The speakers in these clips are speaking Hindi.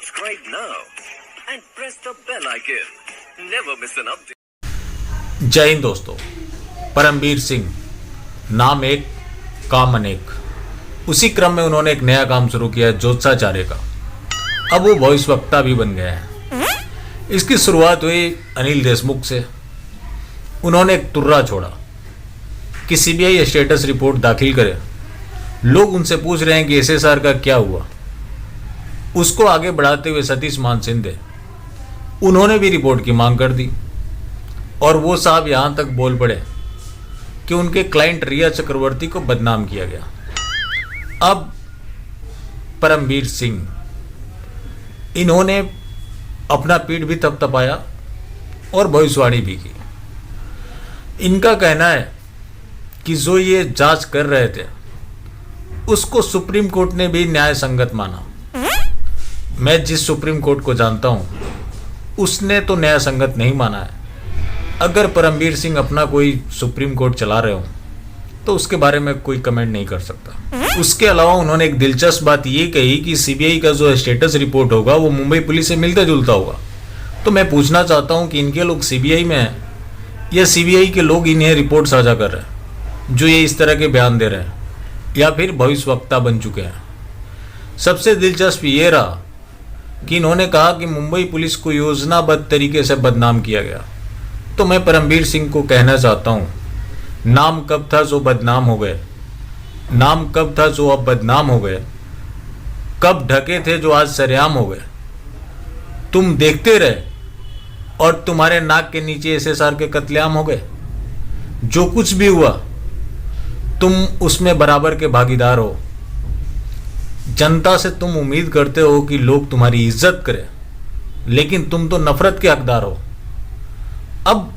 Subscribe now and press the bell icon. Never miss an update. जय हिंद दोस्तों। परमवीर सिंह, नाम एक काम अनेक। उसी क्रम में उन्होंने एक नया काम शुरू किया, ज्योत्साचार्य का। अब वो भविष्य वक्ता भी बन गए हैं। इसकी शुरुआत हुई अनिल देशमुख से। उन्होंने एक तुर्रा छोड़ा कि सीबीआई स्टेटस रिपोर्ट दाखिल करे। लोग उनसे पूछ रहे हैं कि एसएसआर का क्या हुआ। उसको आगे बढ़ाते हुए सतीश मान सिंधे, उन्होंने भी रिपोर्ट की मांग कर दी। और वो साहब यहाँ तक बोल पड़े कि उनके क्लाइंट रिया चक्रवर्ती को बदनाम किया गया। अब परमवीर सिंह, इन्होंने अपना पीठ भी थपथपाया और भविष्यवाणी भी की। इनका कहना है कि जो ये जांच कर रहे थे उसको सुप्रीम कोर्ट ने भी न्याय संगत माना। मैं जिस सुप्रीम कोर्ट को जानता हूं उसने तो न्याय संगत नहीं माना है। अगर परमवीर सिंह अपना कोई सुप्रीम कोर्ट चला रहे हो तो उसके बारे में कोई कमेंट नहीं कर सकता। उसके अलावा उन्होंने एक दिलचस्प बात ये कही कि सीबीआई का जो स्टेटस रिपोर्ट होगा वो मुंबई पुलिस से मिलता जुलता होगा। तो मैं पूछना चाहता हूं कि इनके लोग सीबीआई में हैं या सीबीआई के लोग इन्हें रिपोर्ट साझा कर रहे हैं जो ये इस तरह के बयान दे रहे हैं, या फिर भविष्य वक्ता बन चुके हैं। सबसे दिलचस्प ये रहा कि इन्होंने कहा कि मुंबई पुलिस को योजनाबद्ध तरीके से बदनाम किया गया। तो मैं परमवीर सिंह को कहना चाहता हूं, नाम कब था जो बदनाम हो गए, नाम कब था जो अब बदनाम हो गए, कब ढके थे जो आज सरेआम हो गए। तुम देखते रहे और तुम्हारे नाक के नीचे एसएसआर के कत्लेआम हो गए। जो कुछ भी हुआ तुम उसमें बराबर के भागीदार हो। जनता से तुम उम्मीद करते हो कि लोग तुम्हारी इज्जत करें, लेकिन तुम तो नफरत के हकदार हो। अब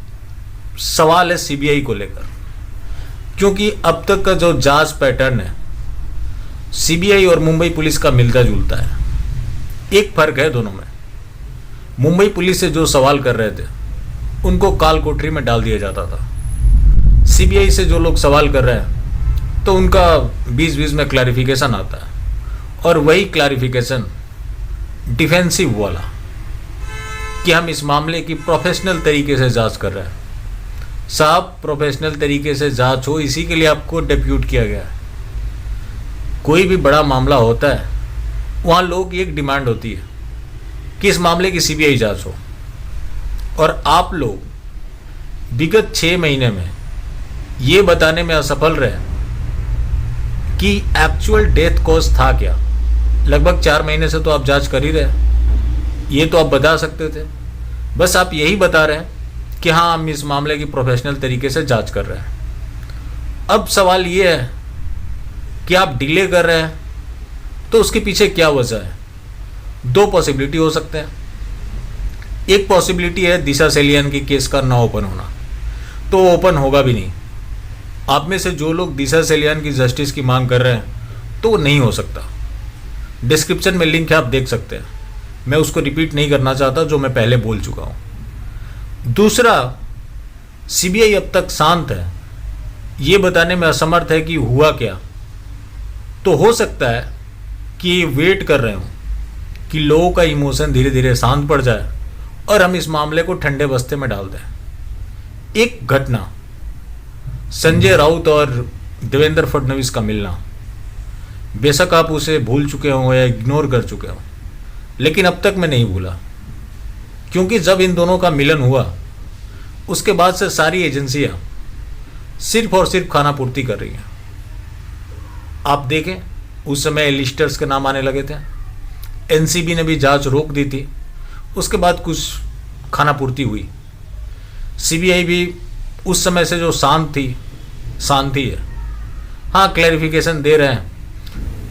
सवाल है सीबीआई को लेकर, क्योंकि अब तक का जो जांच पैटर्न है सीबीआई और मुंबई पुलिस का मिलता जुलता है। एक फर्क है दोनों में। मुंबई पुलिस से जो सवाल कर रहे थे उनको काल कोठरी में डाल दिया जाता था। सीबीआई से जो लोग सवाल कर रहे हैं तो उनका बीच बीच में क्लैरिफिकेशन आता है, और वही क्लैरिफिकेशन डिफेंसिव वाला कि हम इस मामले की प्रोफेशनल तरीके से जांच कर रहे हैं। साहब, प्रोफेशनल तरीके से जांच हो इसी के लिए आपको डेप्यूट किया गया है। कोई भी बड़ा मामला होता है वहाँ लोगों की एक डिमांड होती है कि इस मामले की सीबीआई जांच हो, और आप लोग विगत 6 महीने में ये बताने में असफल रहे कि एक्चुअल डेथ कॉज था क्या। लगभग 4 महीने से तो आप जांच कर ही रहे। ये तो आप बता सकते थे। बस आप यही बता रहे हैं कि हाँ, हम इस मामले की प्रोफेशनल तरीके से जांच कर रहे हैं। अब सवाल ये है कि आप डिले कर रहे हैं तो उसके पीछे क्या वजह है। 2 पॉसिबिलिटी हो सकते हैं। एक पॉसिबिलिटी है दिशा सेलियन की केस का ना ओपन होना, तो ओपन होगा भी नहीं। आप में से जो लोग दिशा सेलियन की जस्टिस की मांग कर रहे हैं तो वो नहीं हो सकता। डिस्क्रिप्शन में लिंक है, आप देख सकते हैं। मैं उसको रिपीट नहीं करना चाहता जो मैं पहले बोल चुका हूं। दूसरा, सीबीआई अब तक शांत है, ये बताने में असमर्थ है कि हुआ क्या। तो हो सकता है कि ये वेट कर रहे हो कि लोगों का इमोशन धीरे धीरे शांत पड़ जाए और हम इस मामले को ठंडे बस्ते में डाल दें। एक घटना, संजय राउत और देवेंद्र फडणवीस का मिलना, बेशक आप उसे भूल चुके हो या इग्नोर कर चुके हो, लेकिन अब तक मैं नहीं भूला। क्योंकि जब इन दोनों का मिलन हुआ उसके बाद से सारी एजेंसियां सिर्फ और सिर्फ खाना पूर्ति कर रही हैं। आप देखें, उस समय लिस्टर्स के नाम आने लगे थे। एनसीबी ने भी जांच रोक दी थी, उसके बाद कुछ खाना पूर्ति हुई। सीबीआई भी उस समय से जो शांति है, हाँ, क्लैरिफिकेशन दे रहे हैं,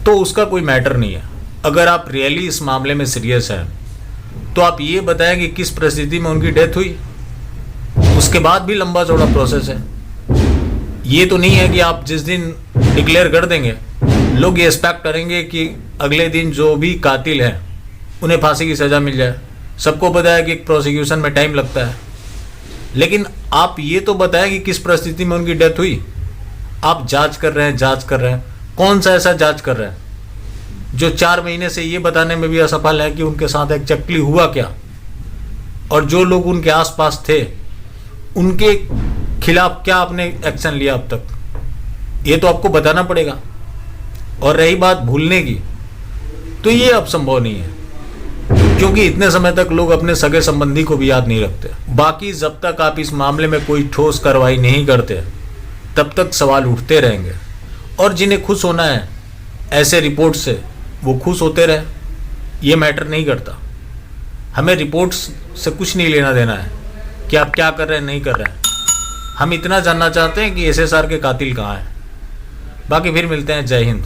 तो उसका कोई मैटर नहीं है। अगर आप रियली इस मामले में सीरियस हैं तो आप ये बताएं कि किस परिस्थिति में उनकी डेथ हुई। उसके बाद भी लंबा चौड़ा प्रोसेस है। ये तो नहीं है कि आप जिस दिन डिक्लेयर कर देंगे लोग ये एक्सपेक्ट करेंगे कि अगले दिन जो भी कातिल हैं उन्हें फांसी की सज़ा मिल जाए। सबको पता है कि प्रोसिक्यूशन में टाइम लगता है, लेकिन आप ये तो बताएं कि किस परिस्थिति में उनकी डेथ हुई। आप जांच कर रहे हैं। कौन सा ऐसा जांच कर रहे हैं जो 4 महीने से ये बताने में भी असफल है कि उनके साथ एक्चुअली हुआ क्या, और जो लोग उनके आसपास थे उनके खिलाफ क्या आपने एक्शन लिया अब तक, ये तो आपको बताना पड़ेगा। और रही बात भूलने की, तो ये अब संभव नहीं है, क्योंकि इतने समय तक लोग अपने सगे संबंधी को भी याद नहीं रखते। बाकी जब तक आप इस मामले में कोई ठोस कार्रवाई नहीं करते तब तक सवाल उठते रहेंगे, और जिन्हें खुश होना है ऐसे रिपोर्ट से वो खुश होते रहे, ये मैटर नहीं करता। हमें रिपोर्ट्स से कुछ नहीं लेना देना है कि आप क्या कर रहे हैं नहीं कर रहे हैं। हम इतना जानना चाहते हैं कि एसएसआर के कातिल कहाँ हैं। बाकी फिर मिलते हैं। जय हिंद।